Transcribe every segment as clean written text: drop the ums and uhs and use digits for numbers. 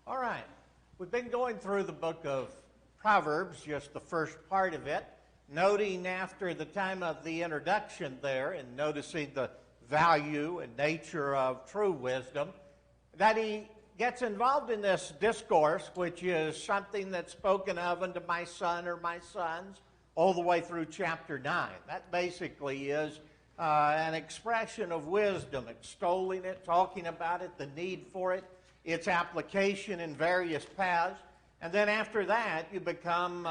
All right. We've been going through the book of Proverbs, just the first part of it, noting after the time of the introduction there and noticing the value and nature of true wisdom, that he gets involved in this discourse, which is something that's spoken of unto my son or my sons all the way through chapter 9. That basically is an expression of wisdom, extolling it, talking about it, the need for it, its application in various paths. And then after that, you become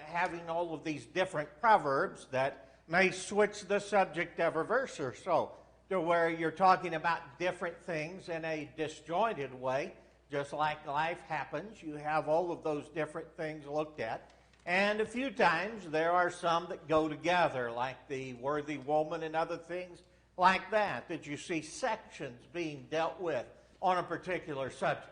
having all of these different proverbs that may switch the subject every verse or so, to where you're talking about different things in a disjointed way. Just like life happens, you have all of those different things looked at. And a few times there are some that go together, like the worthy woman and other things like that you see sections being dealt with on a particular subject.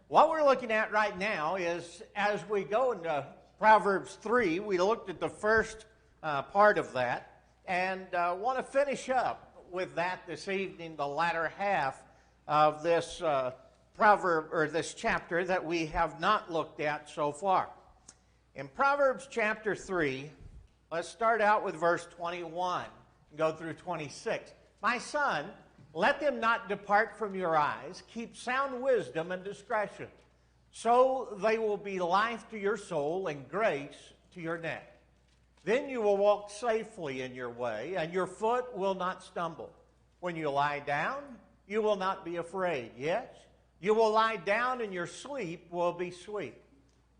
What we're looking at right now is, as we go into Proverbs 3, we looked at the first part of that, and want to finish up with that this evening, the latter half of this proverb, or this chapter that we have not looked at so far. In Proverbs chapter 3, let's start out with verse 21 and go through 26. My son, let them not depart from your eyes. Keep sound wisdom and discretion. So they will be life to your soul and grace to your neck. Then you will walk safely in your way, and your foot will not stumble. When you lie down, you will not be afraid. Yes, you will lie down, and your sleep will be sweet.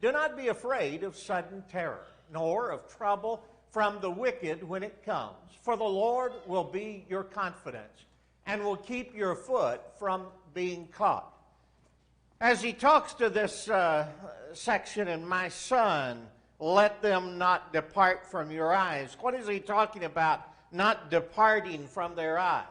Do not be afraid of sudden terror, nor of trouble from the wicked when it comes. For the Lord will be your confidence, and will keep your foot from being caught. As he talks to this section, and my son, let them not depart from your eyes. What is he talking about, not departing from their eyes?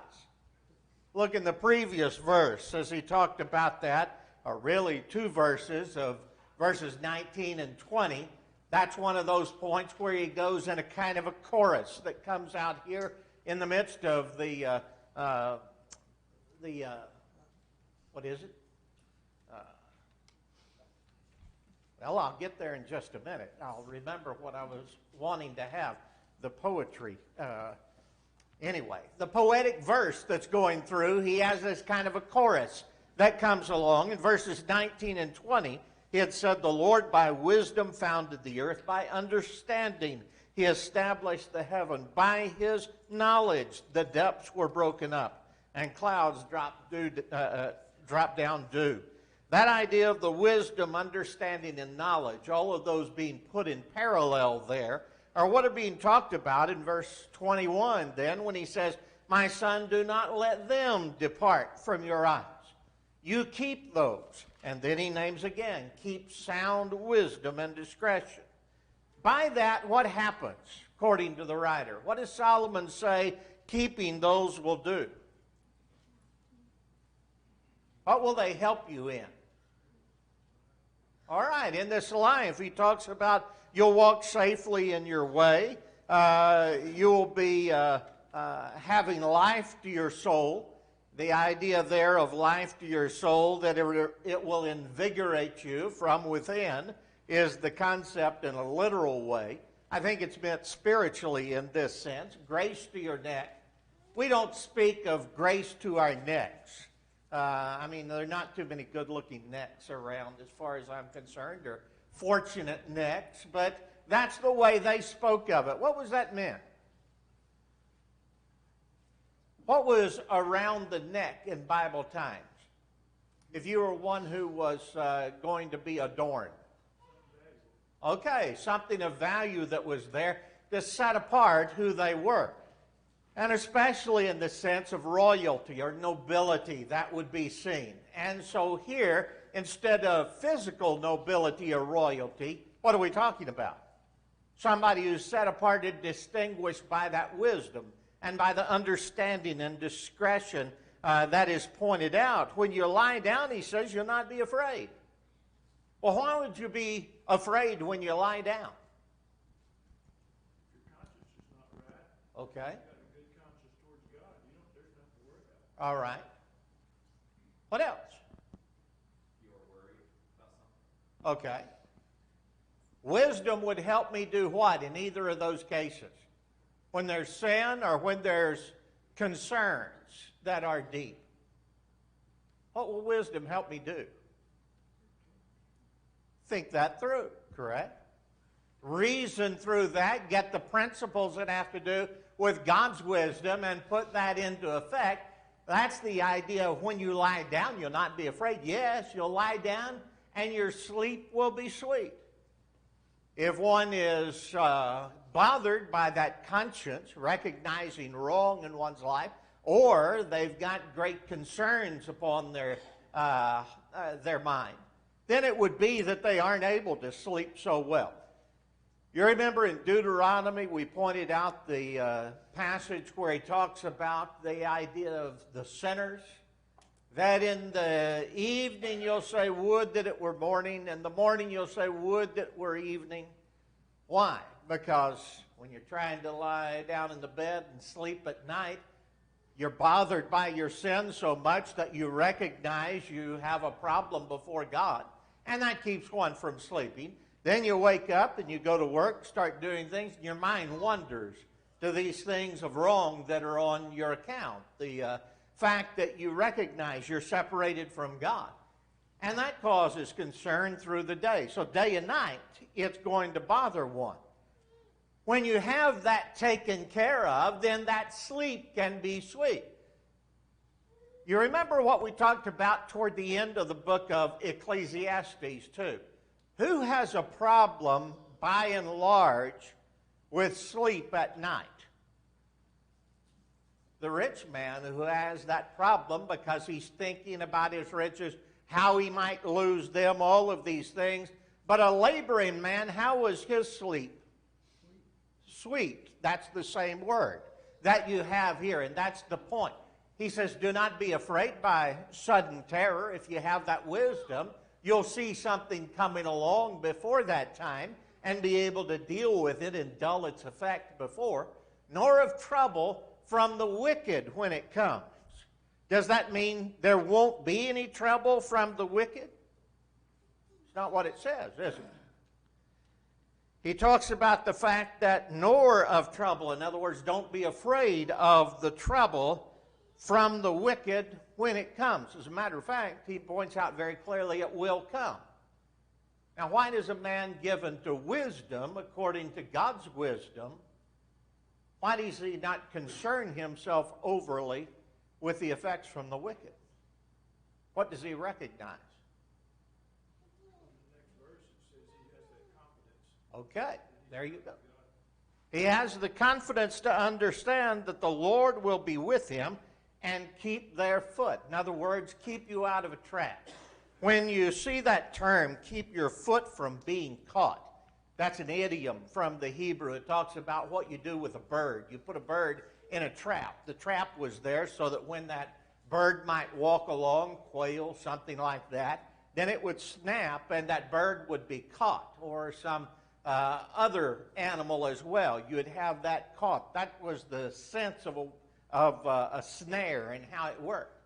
Look in the previous verse as he talked about that, or really two verses of verses 19 and 20. That's one of those points where he goes in a kind of a chorus that comes out here in the midst of the what is it? Well, I'll get there in just a minute. I'll remember what I was wanting to have, the poetry. Anyway, the poetic verse that's going through, he has this kind of a chorus that comes along. In verses 19 and 20, he had said, the Lord by wisdom founded the earth, by understanding he established the heaven. By his knowledge the depths were broken up, and clouds dropped down dew. That idea of the wisdom, understanding, and knowledge, all of those being put in parallel there, are what are being talked about in verse 21 then, when he says, my son, do not let them depart from your eyes. You keep those. And then he names again, keep sound wisdom and discretion. By that, what happens, according to the writer? What does Solomon say keeping those will do? What will they help you in? All right, in this life, he talks about you'll walk safely in your way. You'll be having life to your soul. The idea there of life to your soul, that it will invigorate you from within, is the concept in a literal way. I think it's meant spiritually in this sense. Grace to your neck. We don't speak of grace to our necks. There are not too many good-looking necks around as far as I'm concerned, or fortunate necks, but that's the way they spoke of it. What was that meant? What was around the neck in Bible times? If you were one who was going to be adorned. Okay, something of value that was there to set apart who they were. And especially in the sense of royalty or nobility, that would be seen. And so here, instead of physical nobility or royalty, what are we talking about? Somebody who's set apart and distinguished by that wisdom and by the understanding and discretion that is pointed out. When you lie down, he says, you'll not be afraid. Well, why would you be afraid when you lie down? Your conscience is not right. Okay. All right. What else? You're worried. Okay. Wisdom would help me do what in either of those cases? When there's sin or when there's concerns that are deep. What will wisdom help me do? Think that through, correct? Reason through that, get the principles that have to do with God's wisdom and put that into effect. That's the idea of when you lie down, you'll not be afraid. Yes, you'll lie down and your sleep will be sweet. If one is bothered by that conscience, recognizing wrong in one's life, or they've got great concerns upon their mind, then it would be that they aren't able to sleep so well. You remember in Deuteronomy, we pointed out the passage where he talks about the idea of the sinners, that in the evening you'll say, would that it were morning, and the morning you'll say, would that it were evening. Why? Because when you're trying to lie down in the bed and sleep at night, you're bothered by your sin so much that you recognize you have a problem before God, and that keeps one from sleeping. Then you wake up and you go to work, start doing things, and your mind wanders to these things of wrong that are on your account. The fact that you recognize you're separated from God. And that causes concern through the day. So day and night, it's going to bother one. When you have that taken care of, then that sleep can be sweet. You remember what we talked about toward the end of the book of Ecclesiastes too. Who has a problem, by and large, with sleep at night? The rich man who has that problem because he's thinking about his riches, how he might lose them, all of these things. But a laboring man, how was his sleep? Sweet. That's the same word that you have here, and that's the point. He says, do not be afraid by sudden terror. If you have that wisdom, you'll see something coming along before that time and be able to deal with it and dull its effect before, nor of trouble from the wicked when it comes. Does that mean there won't be any trouble from the wicked? It's not what it says, is it? He talks about the fact that nor of trouble. In other words, don't be afraid of the trouble from the wicked when it comes. As a matter of fact, he points out very clearly it will come. Now, why does a man given to wisdom, according to God's wisdom, why does he not concern himself overly with the effects from the wicked? What does he recognize? Okay, there you go. He has the confidence to understand that the Lord will be with him and keep their foot. In other words, keep you out of a trap. When you see that term, keep your foot from being caught, that's an idiom from the Hebrew. It talks about what you do with a bird. You put a bird in a trap. The trap was there so that when that bird might walk along, quail, something like that, then it would snap and that bird would be caught, or some other animal as well. You would have that caught. That was the sense of a snare and how it worked.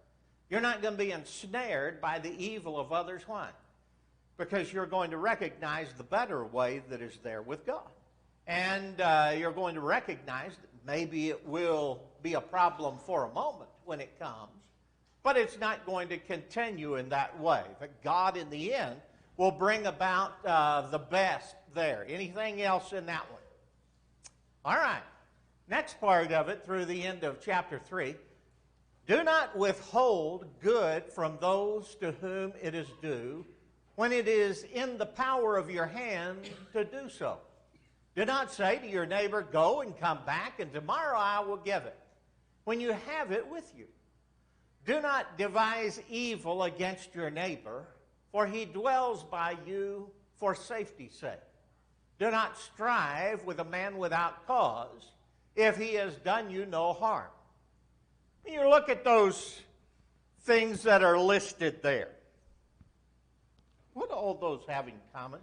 You're not going to be ensnared by the evil of others. Why? Because you're going to recognize the better way that is there with God. And you're going to recognize that maybe it will be a problem for a moment when it comes, but it's not going to continue in that way. But God, in the end, will bring about the best there. Anything else in that one? All right. Next part of it, through the end of chapter 3. Do not withhold good from those to whom it is due, when it is in the power of your hand to do so. Do not say to your neighbor, go and come back, and tomorrow I will give it, when you have it with you. Do not devise evil against your neighbor, for he dwells by you for safety's sake. Do not strive with a man without cause, if he has done you no harm. You look at those things that are listed there. What do all those have in common?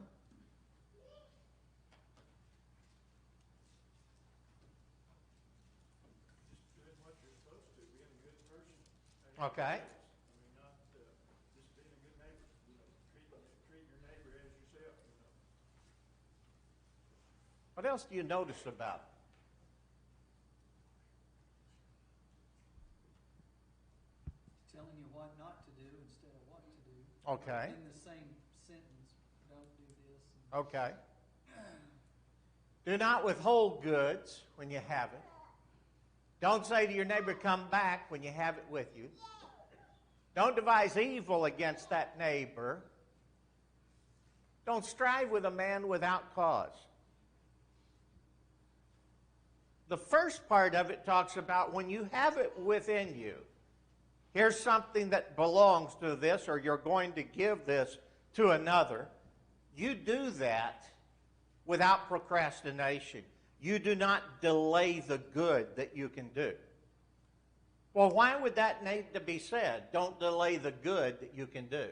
Just doing what you're supposed to, being a good person. Okay. I mean, not just being a good neighbor. You know, treat your neighbor as yourself. What else do you notice about it? Telling you what not to do instead of what to do. Okay. In the same sentence, don't do this. Okay. Do not withhold goods when you have it. Don't say to your neighbor, come back, when you have it with you. Don't devise evil against that neighbor. Don't strive with a man without cause. The first part of it talks about when you have it within you. Here's something that belongs to this, or you're going to give this to another. You do that without procrastination. You do not delay the good that you can do. Well, why would that need to be said? Don't delay the good that you can do.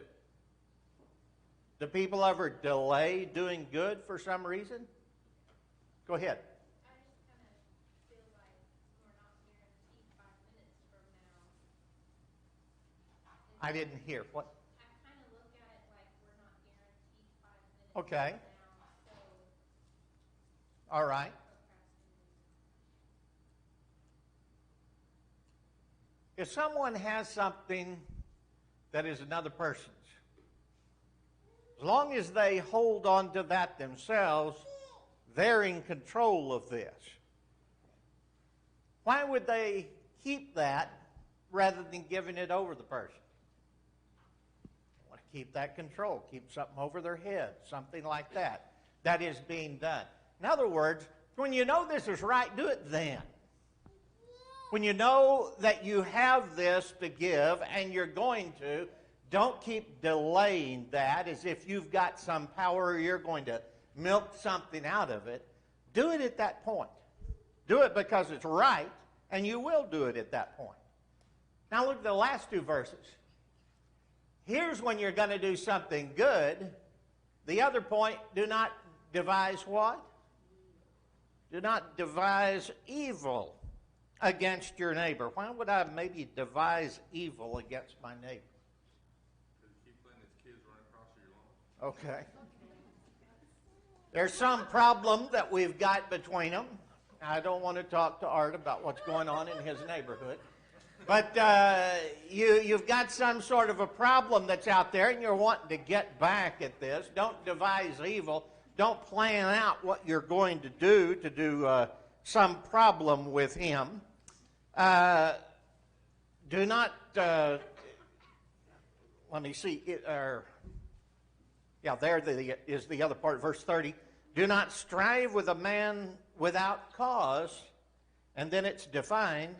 Do people ever delay doing good for some reason? Go ahead. I just kind of feel like we're not guaranteed 5 minutes from now. I didn't hear. What? I kind of look at it like we're not guaranteed 5 minutes Okay. from now. So All right. If someone has something that is another person's, as long as they hold on to that themselves, they're in control of this. Why would they keep that rather than giving it over the person? They want to keep that control, keep something over their head, something like that. That is being done. In other words, when you know this is right, do it then. When you know that you have this to give and you're going to, don't keep delaying that as if you've got some power or you're going to milk something out of it. Do it at that point. Do it because it's right, and you will do it at that point. Now look at the last two verses. Here's when you're going to do something good. The other point, do not devise what? Do not devise evil against your neighbor. Why would I maybe devise evil against my neighbor? Because you keep letting his kids run across your lawn. Okay. There's some problem that we've got between them. I don't want to talk to Art about what's going on in his neighborhood. But you've got some sort of a problem that's out there, and you're wanting to get back at this. Don't devise evil. Don't plan out what you're going to do some problem with him. Do not, let me see, there is the other part, verse 30. Do not strive with a man without cause, and then it's defined,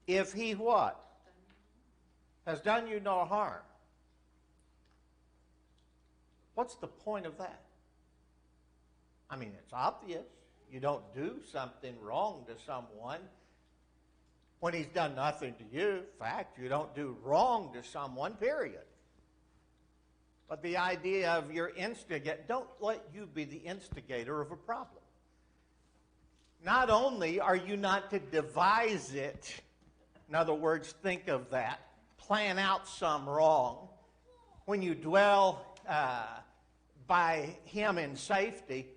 if he what? Has done you no harm. What's the point of that? I mean, it's obvious. You don't do something wrong to someone when he's done nothing to you. In fact, you don't do wrong to someone, period. But the idea of your instigate, don't let you be the instigator of a problem. Not only are you not to devise it, in other words, think of that, plan out some wrong. When you dwell by him in safety,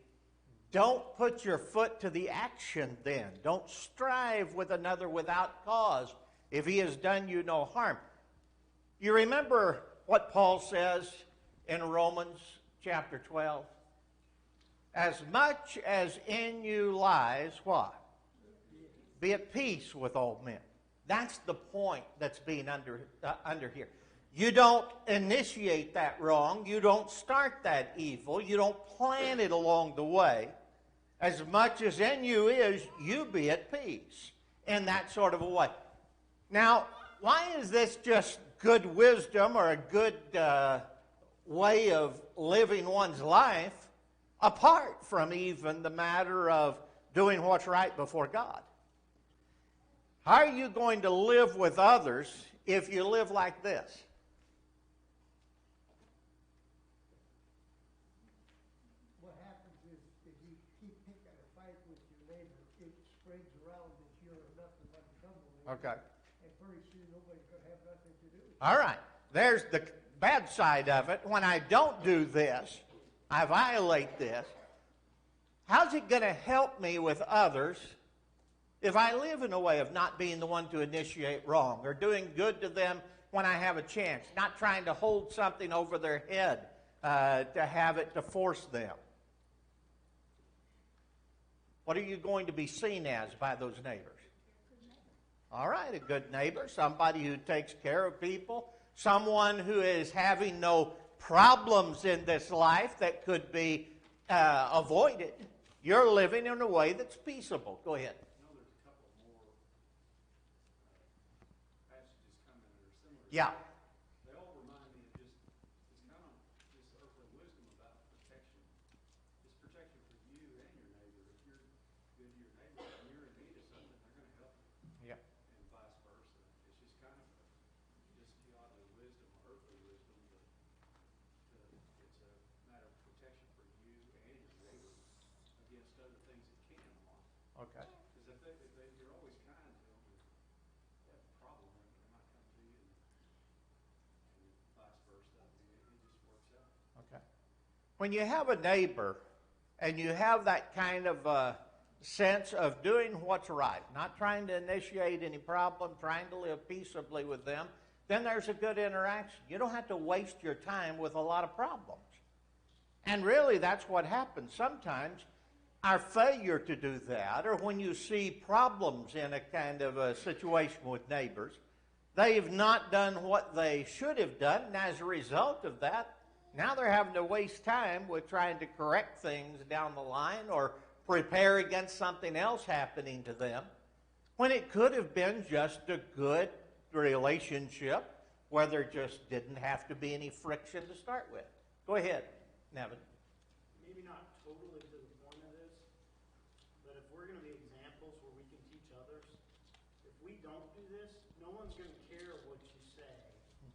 don't put your foot to the action then. Don't strive with another without cause if he has done you no harm. You remember what Paul says in Romans chapter 12? As much as in you lies, what? Be at peace with all men. That's the point that's being under here. You don't initiate that wrong. You don't start that evil. You don't plan it along the way. As much as in you is, you be at peace in that sort of a way. Now, why is this just good wisdom or a good way of living one's life apart from even the matter of doing what's right before God? How are you going to live with others if you live like this? What happens is if you keep picking a fight with your neighbor, it spreads around that you're nothing but trouble. Okay. And pretty soon nobody's going to have nothing to do with it. All right. There's the bad side of it. When I don't do this, I violate this. how's it going to help me with others if I live in a way of not being the one to initiate wrong or doing good to them when I have a chance, not trying to hold something over their head to have it to force them? What are you going to be seen as by those neighbors? All right, a good neighbor, somebody who takes care of people, someone who is having no problems in this life that could be avoided. You're living in a way that's peaceable. Go ahead. I know there's a couple more passages coming that are similar. Yeah. They all remind me of just, it's kind of this earthly wisdom about protection. It's protection for you and your neighbor. If you're good to your neighbor and you're in need of something, they're going to help you. Yeah. And vice versa. It's just kind of just godly wisdom, earthly wisdom, but it's a matter of protection for you and your neighbor against other things that can harm. Okay. Because if you're always kind to them, if they have a problem, they might come to you, and vice versa. I mean, it just works out. Okay. When you have a neighbor and you have that kind of sense of doing what's right, not trying to initiate any problem, trying to live peaceably with them, then there's a good interaction. You don't have to waste your time with a lot of problems. And really, that's what happens. Sometimes our failure to do that, or when you see problems in a kind of a situation with neighbors, they've not done what they should have done, and as a result of that, now they're having to waste time with trying to correct things down the line or prepare against something else happening to them, when it could have been just a good relationship where there just didn't have to be any friction to start with. Go ahead, Nevin. Maybe not totally to the point of this, but if we're going to be examples where we can teach others, if we don't do this, no one's going to care what you say.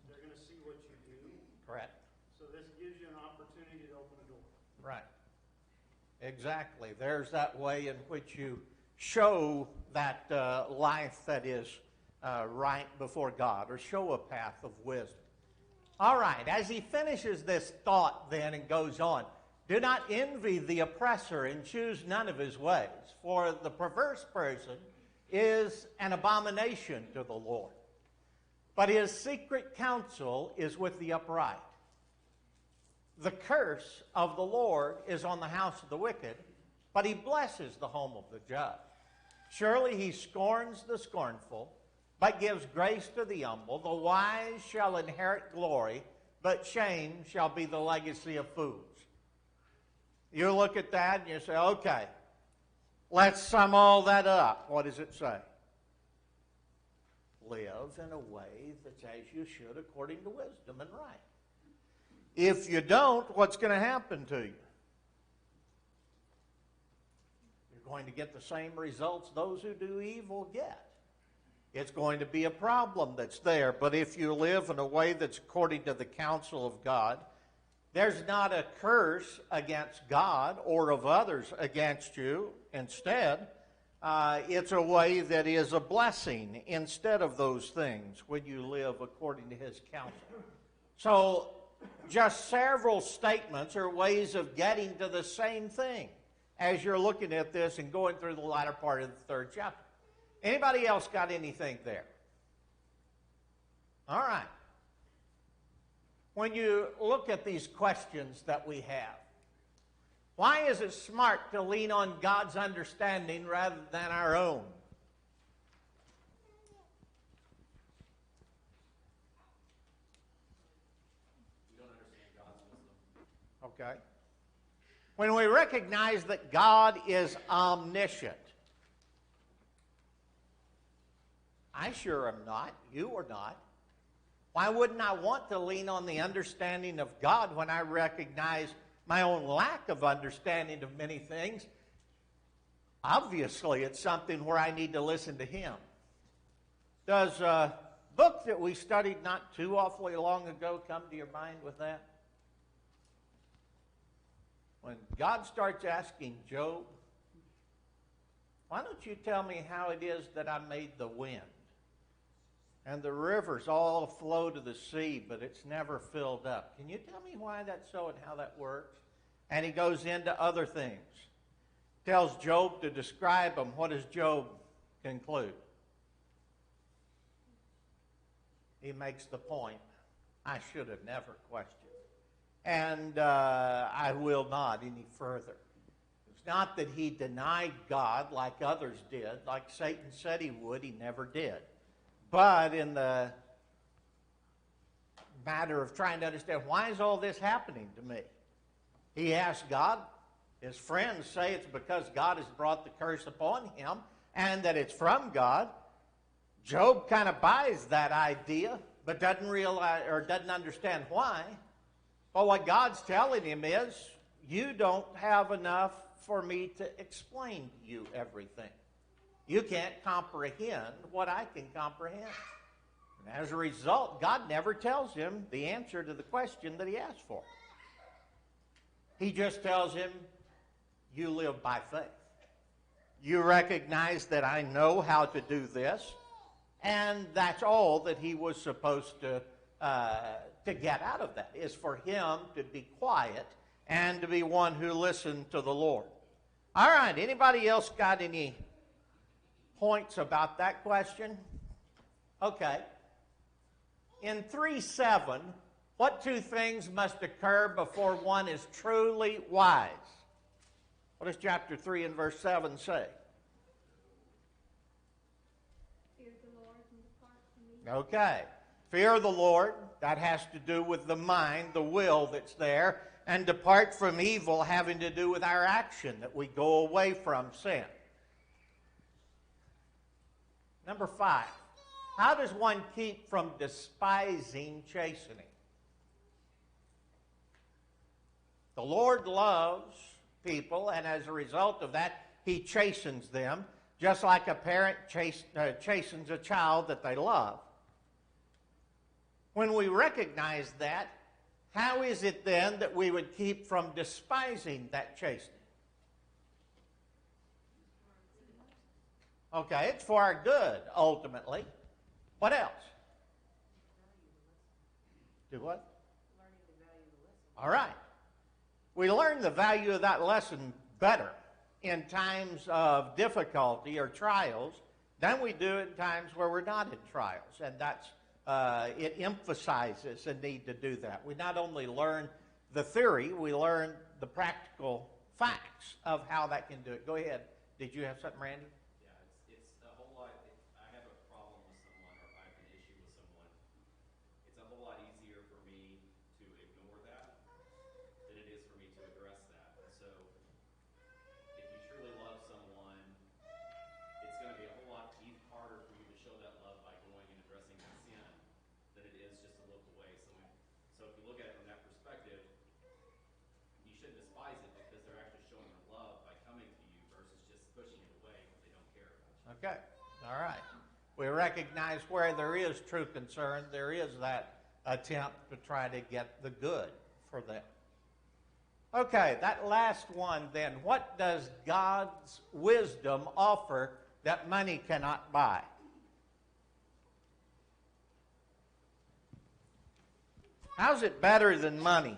They're going to see what you do. Correct. So this gives you an opportunity to open a door. Right. Exactly. There's that way in which you show that life that is right before God, or show a path of wisdom. All right, as he finishes this thought then and goes on, do not envy the oppressor and choose none of his ways, for the perverse person is an abomination to the Lord, but his secret counsel is with the upright. The curse of the Lord is on the house of the wicked, but he blesses the home of the just. Surely he scorns the scornful, but gives grace to the humble. The wise shall inherit glory, but shame shall be the legacy of fools. You look at that and you say, okay, let's sum all that up. What does it say? Live in a way that's as you should according to wisdom and right. If you don't, what's going to happen to you? You're going to get the same results those who do evil get. It's going to be a problem that's there. But if you live in a way that's according to the counsel of God, there's not a curse against God or of others against you. Instead, it's a way that is a blessing instead of those things when you live according to his counsel. So, just several statements or ways of getting to the same thing as you're looking at this and going through the latter part of the third chapter. Anybody else got anything there? All right. When you look at these questions that we have, why is it smart to lean on God's understanding rather than our own? We don't understand God's wisdom. Okay. When we recognize that God is omniscient, I sure am not. You are not. Why wouldn't I want to lean on the understanding of God when I recognize my own lack of understanding of many things? Obviously, it's something where I need to listen to him. Does a book that we studied not too awfully long ago come to your mind with that? When God starts asking Job, why don't you tell me how it is that I made the wind? And the rivers all flow to the sea, but it's never filled up. Can you tell me why that's so and how that works? And he goes into other things. tells Job to describe him, what does Job conclude? He makes the point, I should have never questioned. And I will not any further. It's not that he denied God like others did, like Satan said he would, he never did. But in the matter of trying to understand, why is all this happening to me? He asked God. His friends say it's because God has brought the curse upon him and that it's from God. Job kind of buys that idea, but doesn't realize or doesn't understand why. Well, what God's telling him is, you don't have enough for me to explain to you everything. You can't comprehend what I can comprehend. And as a result, God never tells him the answer to the question that he asked for. He just tells him, you live by faith. You recognize that I know how to do this, and that's all that he was supposed to get out of that, is for him to be quiet and to be one who listened to the Lord. All right, anybody else got any points about that question? Okay. In 3:7, what two things must occur before one is truly wise? What does chapter 3 and verse 7 say? Fear the Lord and depart from evil. Okay. Fear the Lord, that has to do with the mind, the will that's there, and depart from evil having to do with our action, that we go away from sin. Number 5, how does one keep from despising chastening? The Lord loves people, and as a result of that, he chastens them, just like a parent chastens a child that they love. When we recognize that, how is it then that we would keep from despising that chastening? Okay, it's for our good, ultimately. What else? Do what? All right. We learn the value of that lesson better in times of difficulty or trials than we do in times where we're not in trials. And that's it emphasizes the need to do that. We not only learn the theory, we learn the practical facts of how that can do it. Go ahead. Did you have something, Randy? Yeah, it's a whole lot. If I have a problem with someone or if I have an issue with someone, it's a whole lot easier for me to ignore that than it is for me to address that. And so, if you truly love someone, it's going to be a whole lot harder for you to show that love by going and addressing that sin than it is just to look away. So if you look at it from that perspective, you shouldn't despise it because they're actually showing their love by coming to you versus just pushing it away because they don't care about you. Okay. All right. We recognize where there is true concern, there is that attempt to try to get the good for them. Okay, that last one then. What does God's wisdom offer that money cannot buy? How's it better than money?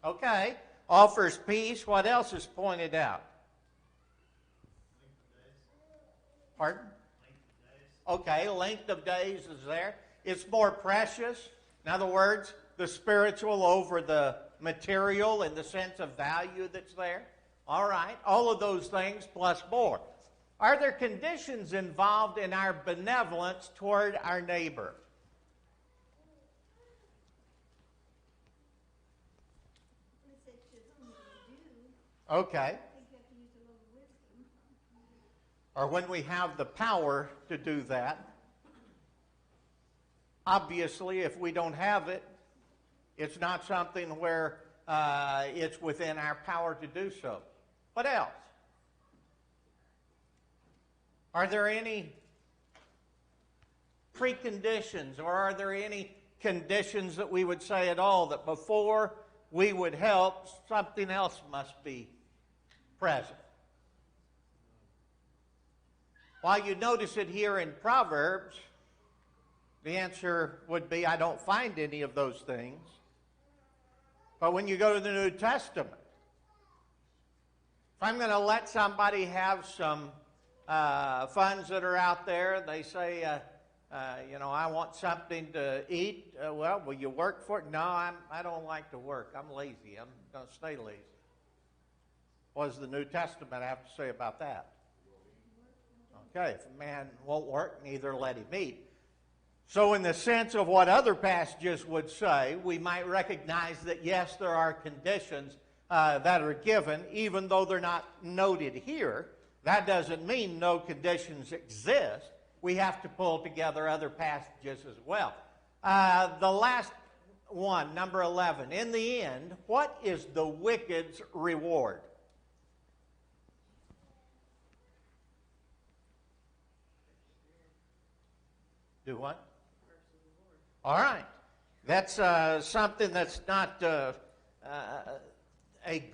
Okay, offers peace. What else is pointed out? Pardon? Okay, length of days is there. It's more precious. In other words, the spiritual over the material in the sense of value that's there. All right, all of those things plus more. Are there conditions involved in our benevolence toward our neighbor? It says to whom you do. Okay. I think you have to use a little wisdom. Or when we have the power to do that. Obviously, if we don't have it, it's not something where it's within our power to do so. What else? Are there any preconditions, or are there any conditions that we would say at all that before we would help, something else must be present? While you notice it here in Proverbs, The answer would be, I don't find any of those things. But when you go to the New Testament, if I'm going to let somebody have some funds that are out there, they say, I want something to eat. Well, will you work for it? No, I don't like to work. I'm lazy. I'm going to stay lazy. What does the New Testament have to say about that? Okay, if a man won't work, neither let him eat. So in the sense of what other passages would say, we might recognize that, yes, there are conditions that are given, even though they're not noted here. That doesn't mean no conditions exist. We have to pull together other passages as well. The last one, number 11. In the end, what is the wicked's reward? Do what? All right. That's something that's not a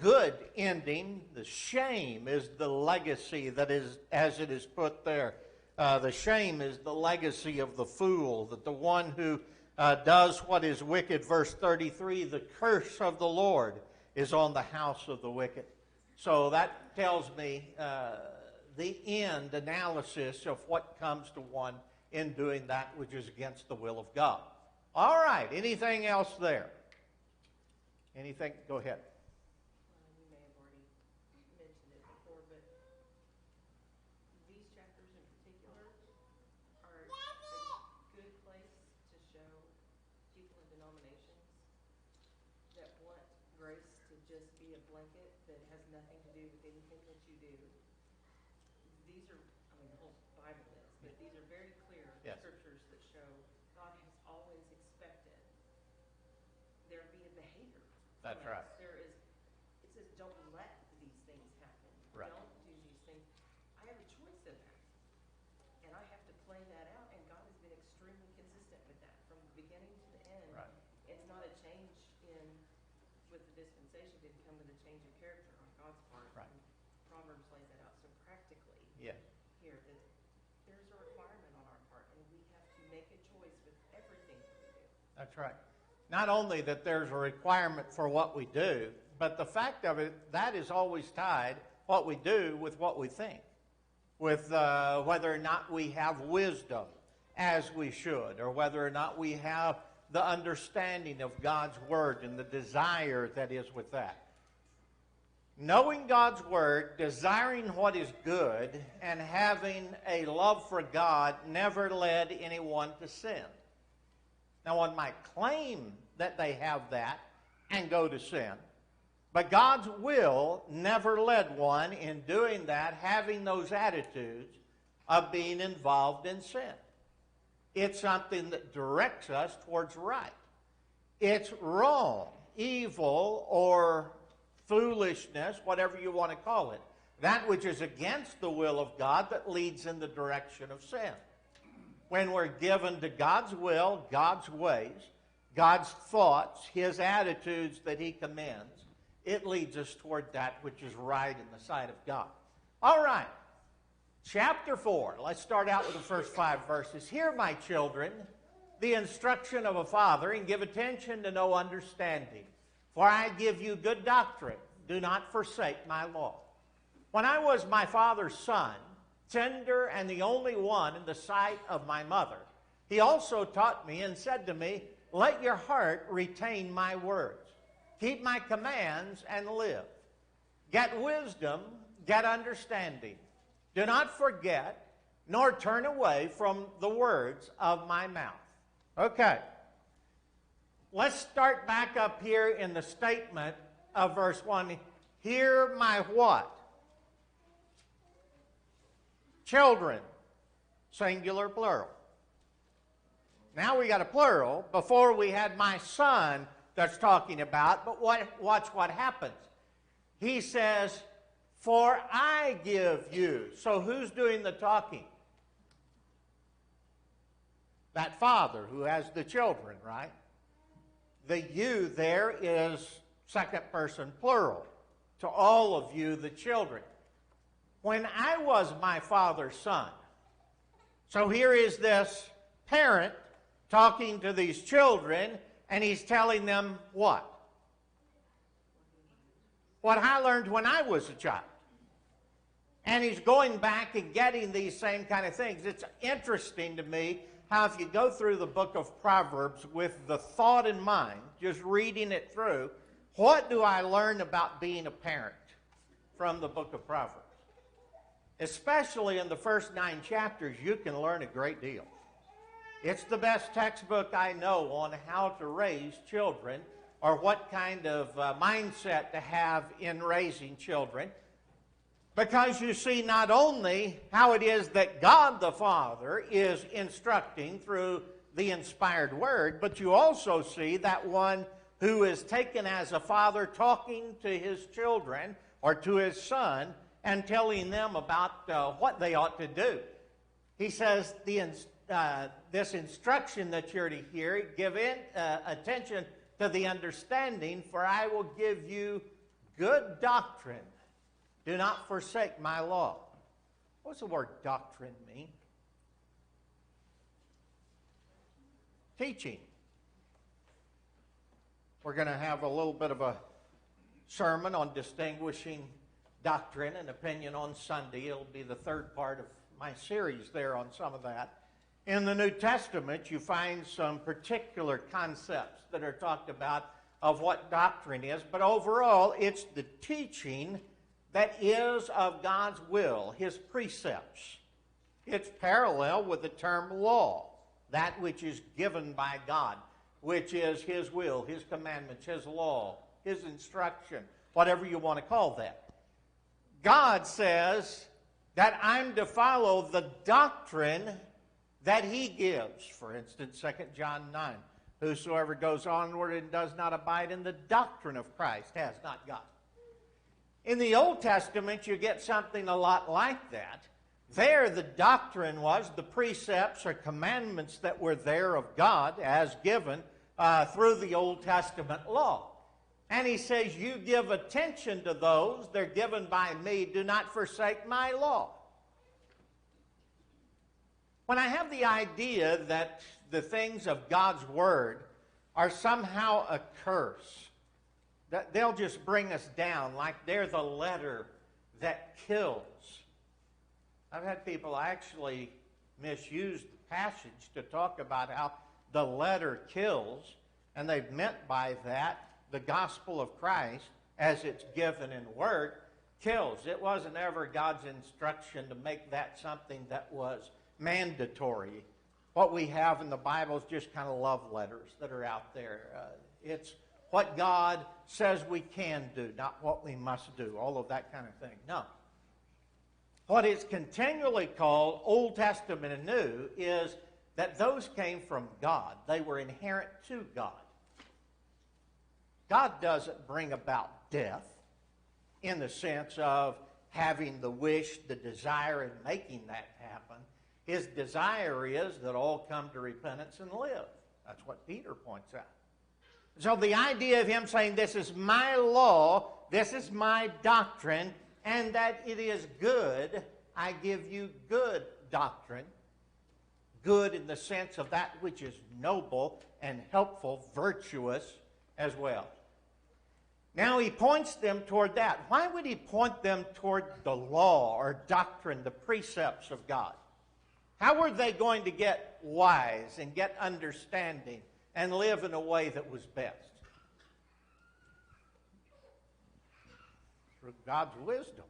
good ending. The shame is the legacy that is, as it is put there. The shame is the legacy of the fool, that the one who does what is wicked. Verse 33, the curse of the Lord is on the house of the wicked. So that tells me the end analysis of what comes to one in doing that which is against the will of God. All right, anything else there? Anything? Go ahead. You may have already mentioned it before, but these chapters in particular are a good place to show people in denominations that want grace to just be a blanket that has nothing to do with anything that you do. These are, the whole Bible is, but these are very clear scriptures that show God has always expected there be a behavior. That's right. It says, don't let these things happen. Right. Don't do these things. I have a choice in that. And I have to play that out, and God has been extremely consistent with that from the beginning to the end. Right. It's not a change with the dispensation, didn't come with a change of character on God's part. Right. And Proverbs lays that out so practically Yes. here that there's a requirement on our part, and we have to make a choice with everything that we do. That's right. Not only that there's a requirement for what we do, but the fact of it, that is always tied, what we do, with what we think. With whether or not we have wisdom as we should, or whether or not we have the understanding of God's Word and the desire that is with that. Knowing God's Word, desiring what is good, and having a love for God never led anyone to sin. Now, one might claim that they have that and go to sin, but God's will never led one in doing that, having those attitudes of being involved in sin. It's something that directs us towards right. It's wrong, evil, or foolishness, whatever you want to call it, that which is against the will of God that leads in the direction of sin. When we're given to God's will, God's ways, God's thoughts, His attitudes that He commends, it leads us toward that which is right in the sight of God. All right, chapter 4. Let's start out with the first 5 verses. Hear, my children, the instruction of a father, and give attention to know understanding. For I give you good doctrine. Do not forsake my law. When I was my father's son, tender and the only one in the sight of my mother, he also taught me and said to me, let your heart retain my words. Keep my commands and live. Get wisdom, get understanding. Do not forget, nor turn away from the words of my mouth. Okay. Let's start back up here in the statement of verse 1. Hear my what? Children, singular, plural. Now we got a plural. Before we had my son that's talking about, but watch what happens. He says, for I give you. So who's doing the talking? That father who has the children, right? The you there is second person plural. To all of you, the children. When I was my father's son. So here is this parent talking to these children, and he's telling them what? What I learned when I was a child. And he's going back and getting these same kind of things. It's interesting to me how if you go through the book of Proverbs with the thought in mind, just reading it through, what do I learn about being a parent from the book of Proverbs? Especially in the first 9 chapters, you can learn a great deal. It's the best textbook I know on how to raise children or what kind of mindset to have in raising children. Because you see not only how it is that God the Father is instructing through the inspired word, but you also see that one who is taken as a father talking to his children or to his son and telling them about what they ought to do. He says, this instruction that you're to hear, give attention to the understanding, for I will give you good doctrine. Do not forsake my law. What does the word doctrine mean? Teaching. We're going to have a little bit of a sermon on distinguishing doctrine and opinion on Sunday. It'll be the third part of my series there on some of that. In the New Testament, you find some particular concepts that are talked about of what doctrine is, but overall, it's the teaching that is of God's will, His precepts. It's parallel with the term law, that which is given by God, which is His will, His commandments, His law, His instruction, whatever you want to call that. God says that I'm to follow the doctrine that He gives. For instance, 2 John 9, whosoever goes onward and does not abide in the doctrine of Christ has not God. In the Old Testament, you get something a lot like that. There, the doctrine was the precepts or commandments that were there of God as given through the Old Testament law. And he says, you give attention to those. They're given by me. Do not forsake my law. When I have the idea that the things of God's Word are somehow a curse, that they'll just bring us down like they're the letter that kills. I've had people actually misuse the passage to talk about how the letter kills, and they've meant by that the gospel of Christ, as it's given in word, kills. It wasn't ever God's instruction to make that something that was mandatory. What we have in the Bible is just kind of love letters that are out there. It's what God says we can do, not what we must do, all of that kind of thing. No. What is continually called Old Testament and New is that those came from God. They were inherent to God. God doesn't bring about death in the sense of having the wish, the desire, and making that happen. His desire is that all come to repentance and live. That's what Peter points out. So the idea of him saying, this is my law, this is my doctrine, and that it is good, I give you good doctrine, good in the sense of that which is noble and helpful, virtuous as well. Now he points them toward that. Why would he point them toward the law or doctrine, the precepts of God? How were they going to get wise and get understanding and live in a way that was best? Through God's wisdom.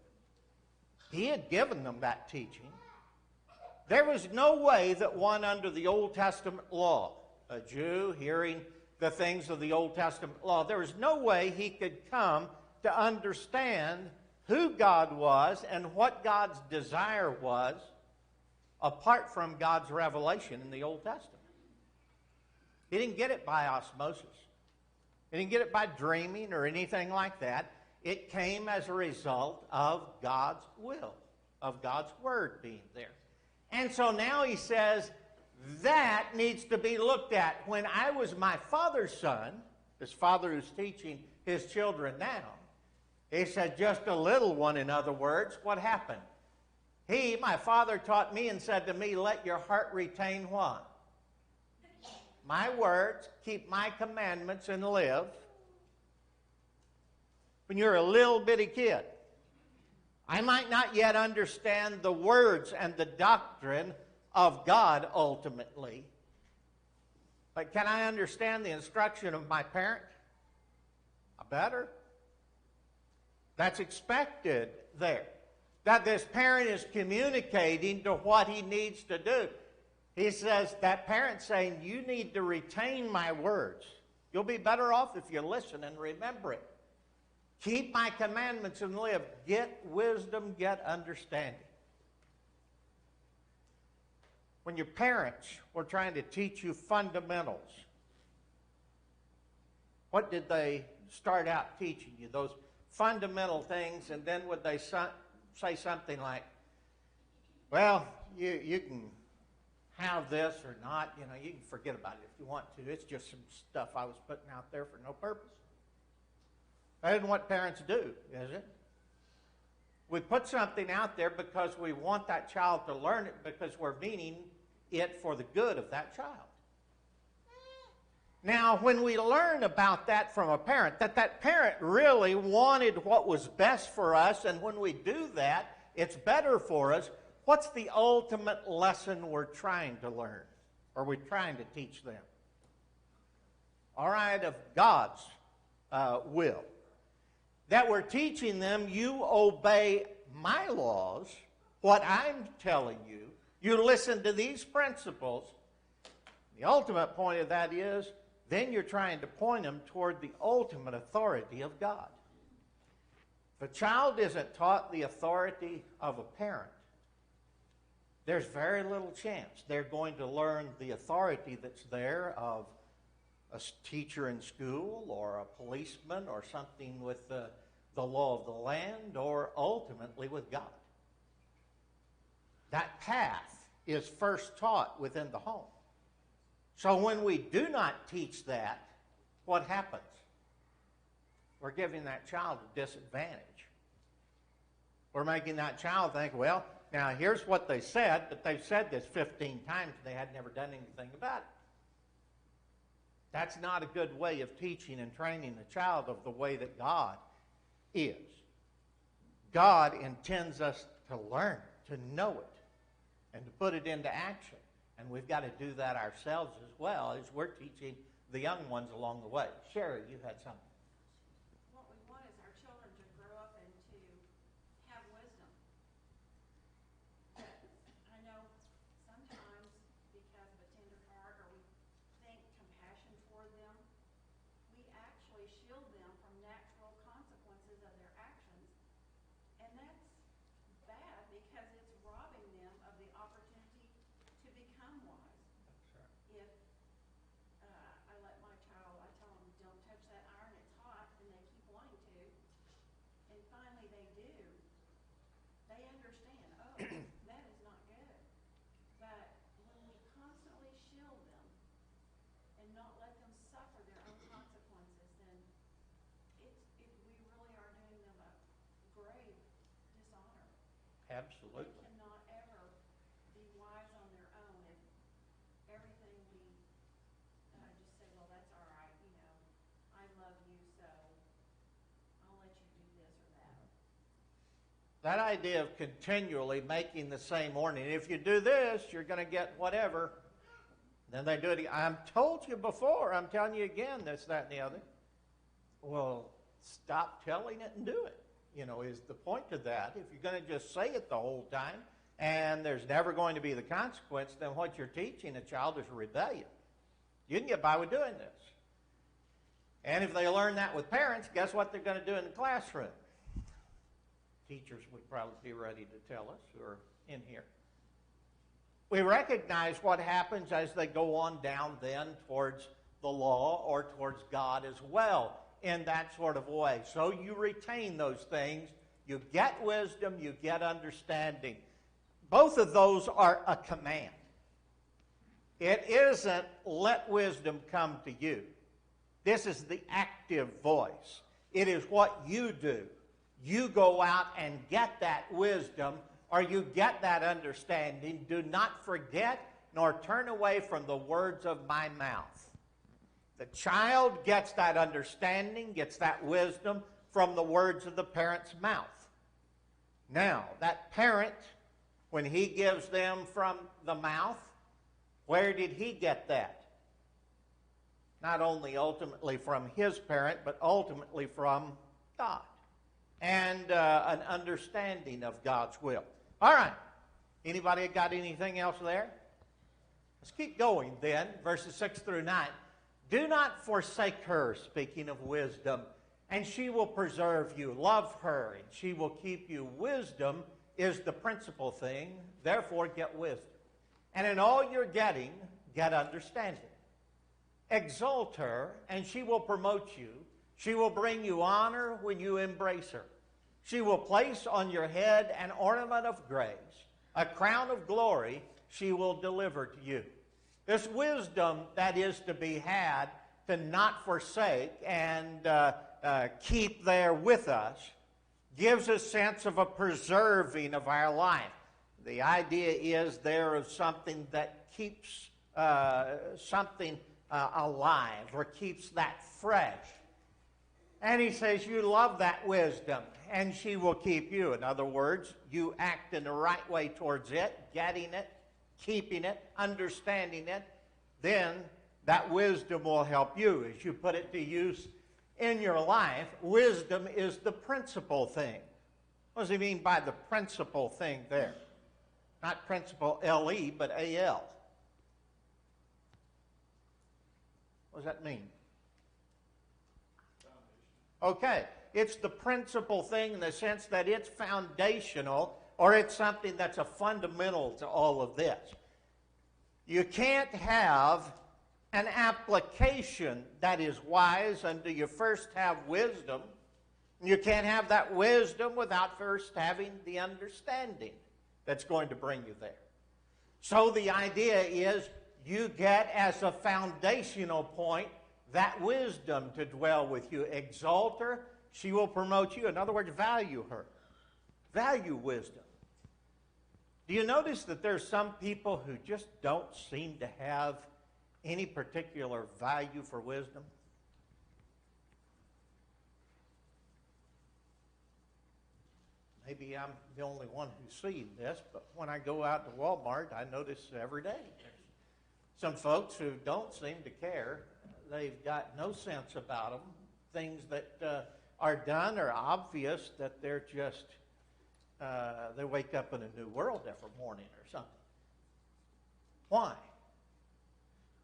He had given them that teaching. There was no way that one under the Old Testament law, a Jew hearing the things of the Old Testament law, there was no way he could come to understand who God was and what God's desire was apart from God's revelation in the Old Testament. He didn't get it by osmosis. He didn't get it by dreaming or anything like that. It came as a result of God's will, of God's Word being there. And so now he says, that needs to be looked at. When I was my father's son, this father who's teaching his children now, he said, just a little one, in other words, what happened? My father taught me and said to me, let your heart retain what? my words, keep my commandments, and live. When you're a little bitty kid, I might not yet understand the words and the doctrine of God ultimately, but can I understand the instruction of my parent? I better. That's expected there. That this parent is communicating to what he needs to do. He says, that parent's saying, you need to retain my words. You'll be better off if you listen and remember it. Keep my commandments and live. Get wisdom, get understanding. When your parents were trying to teach you fundamentals, what did they start out teaching you? Those fundamental things, and then would they say something like, well, you can have this or not, you can forget about it if you want to. It's just some stuff I was putting out there for no purpose. That isn't what parents do, is it? We put something out there because we want that child to learn it, because we're meaning it for the good of that child. Now, when we learn about that from a parent, that parent really wanted what was best for us, and when we do that, it's better for us, what's the ultimate lesson we're trying to learn? Or we're trying to teach them? All right, of God's will. That we're teaching them, you obey my laws, what I'm telling you. You listen to these principles. The ultimate point of that is, then you're trying to point them toward the ultimate authority of God. If a child isn't taught the authority of a parent, there's very little chance they're going to learn the authority that's there of a teacher in school or a policeman or something with the law of the land or ultimately with God. That path is first taught within the home. So when we do not teach that, what happens? We're giving that child a disadvantage. We're making that child think, well, now here's what they said, but they've said this 15 times and they had never done anything about it. That's not a good way of teaching and training a child of the way that God is. God intends us to learn, to know it, and to put it into action. And we've got to do that ourselves as well as we're teaching the young ones along the way. Sherry, you had something. What we want is our children to grow up and to have wisdom. But I know sometimes because of a tender heart or we think compassion toward them, we actually shield them from natural consequences of their actions. And that's bad because it's robbing them of the opportunity to become wise. If I let my child, I tell them, don't touch that iron, it's hot, and they keep wanting to, and finally they do, they understand, oh, that is not good. But when we constantly shield them and not let them suffer their own consequences, then we really are doing them a grave dishonor. Absolutely. They cannot ever be wise on their own if everything we just say, well, that's all right, I love you, so I'll let you do this or that. That idea of continually making the same warning. If you do this, you're going to get whatever. Then they do it again. I've told you before. I'm telling you again, this, that, and the other. Well, stop telling it and do it. Is the point of that. If you're going to just say it the whole time and there's never going to be the consequence, then what you're teaching a child is rebellion. You can get by with doing this. And if they learn that with parents, guess what they're going to do in the classroom? Teachers would probably be ready to tell us who are in here. We recognize what happens as they go on down then towards the law or towards God as well in that sort of way. So you retain those things. You get wisdom, you get understanding. Both of those are a command. It isn't let wisdom come to you. This is the active voice. It is what you do. You go out and get that wisdom or you get that understanding. Do not forget nor turn away from the words of my mouth. The child gets that understanding, gets that wisdom from the words of the parent's mouth. Now, that parent, when he gives them from the mouth, where did he get that? Not only ultimately from his parent, but ultimately from God. And an understanding of God's will. All right. Anybody got anything else there? Let's keep going then. Verses 6 through 9. Do not forsake her, speaking of wisdom, and she will preserve you. Love her, and she will keep you. Wisdom is the principal thing. Therefore, get wisdom. And in all you're getting, get understanding. Exalt her, and she will promote you. She will bring you honor when you embrace her. She will place on your head an ornament of grace, a crown of glory she will deliver to you. This wisdom that is to be had to not forsake and keep there with us gives a sense of a preserving of our life. The idea is there of something that keeps something alive or keeps that fresh. And he says, you love that wisdom, and she will keep you. In other words, you act in the right way towards it, getting it, keeping it, understanding it. Then that wisdom will help you as you put it to use in your life. Wisdom is the principal thing. What does he mean by the principal thing there? Not principal L-E, but A-L. What does that mean? Okay, it's the principal thing in the sense that it's foundational, or it's something that's a fundamental to all of this. You can't have an application that is wise until you first have wisdom. You can't have that wisdom without first having the understanding that's going to bring you there. So the idea is you get as a foundational point that wisdom to dwell with you. Exalt her, she will promote you. In other words, value her. Value wisdom. Do you notice that there's some people who just don't seem to have any particular value for wisdom? Maybe I'm the only one who's seen this, but when I go out to Walmart, I notice every day there's some folks who don't seem to care. They've got no sense about them. Things that are done are obvious that they're just, they wake up in a new world every morning or something. Why?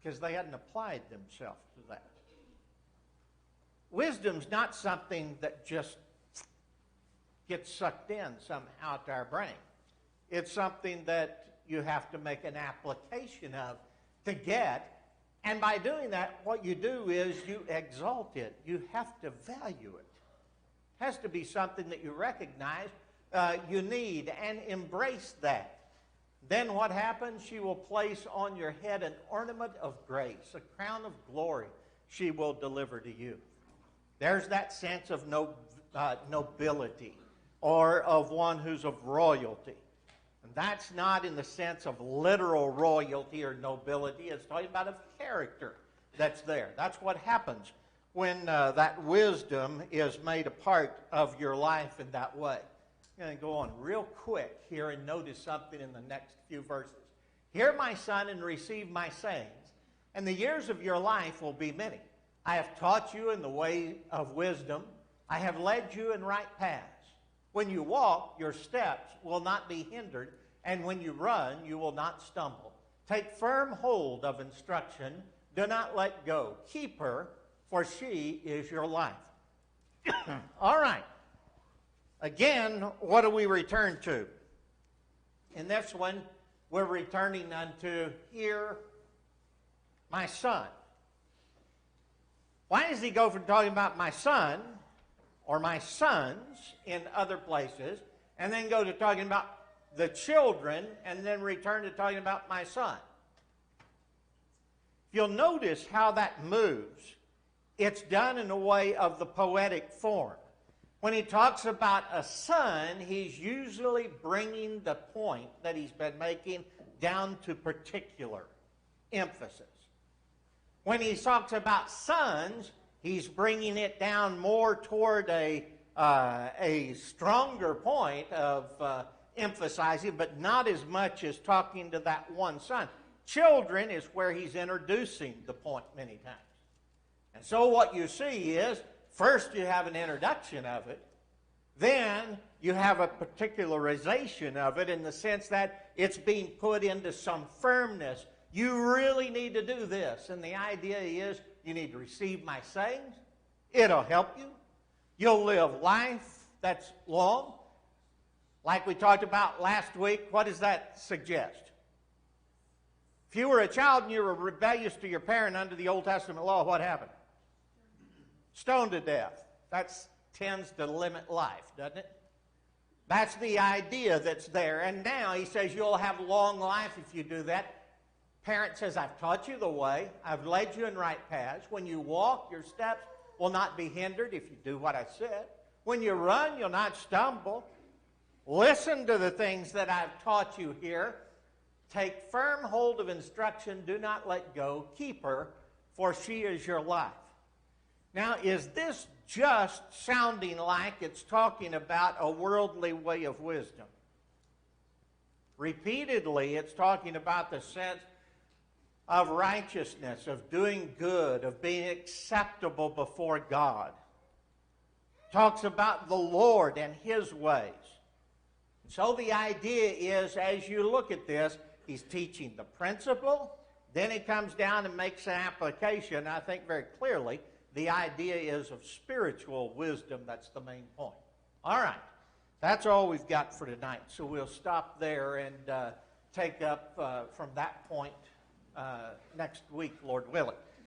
Because they hadn't applied themselves to that. Wisdom's not something that just gets sucked in somehow to our brain. It's something that you have to make an application of to get. And by doing that, what you do is you exalt it. You have to value it. It has to be something that you recognize you need and embrace that. Then what happens? She will place on your head an ornament of grace, a crown of glory she will deliver to you. There's that sense of nobility or of one who's of royalty. And that's not in the sense of literal royalty or nobility. It's talking about of character that's there. That's what happens when that wisdom is made a part of your life in that way. I'm going to go on real quick here and notice something in the next few verses. Hear my son and receive my sayings, and the years of your life will be many. I have taught you in the way of wisdom. I have led you in right paths. When you walk, your steps will not be hindered, and when you run, you will not stumble. Take firm hold of instruction. Do not let go. Keep her, for she is your life. All right. Again, what do we return to? In this one, we're returning unto, hear my son. Why does he go from talking about my son or my sons in other places and then go to talking about the children and then return to talking about my son? You'll notice how that moves. It's done in a way of the poetic form. When he talks about a son, he's usually bringing the point that he's been making down to particular emphasis. When he talks about sons, he's bringing it down more toward a stronger point of emphasizing, but not as much as talking to that one son. Children is where he's introducing the point many times. And so what you see is, first you have an introduction of it, then you have a particularization of it in the sense that it's being put into some firmness. You really need to do this. And the idea is you need to receive my sayings. It'll help you. You'll live life that's long. Like we talked about last week, what does that suggest? If you were a child and you were rebellious to your parent under the Old Testament law, what happened? Stoned to death. That tends to limit life, doesn't it? That's the idea that's there. And now he says you'll have long life if you do that. Parent says, I've taught you the way. I've led you in right paths. When you walk, your steps will not be hindered if you do what I said. When you run, you'll not stumble. Listen to the things that I've taught you here. Take firm hold of instruction. Do not let go. Keep her, for she is your life. Now, is this just sounding like it's talking about a worldly way of wisdom? Repeatedly, it's talking about the sense of righteousness, of doing good, of being acceptable before God. Talks about the Lord and His ways. So the idea is, as you look at this, he's teaching the principle, then he comes down and makes an application. I think very clearly the idea is of spiritual wisdom. That's the main point. All right. That's all we've got for tonight. So we'll stop there and take up from that point next week, Lord willing.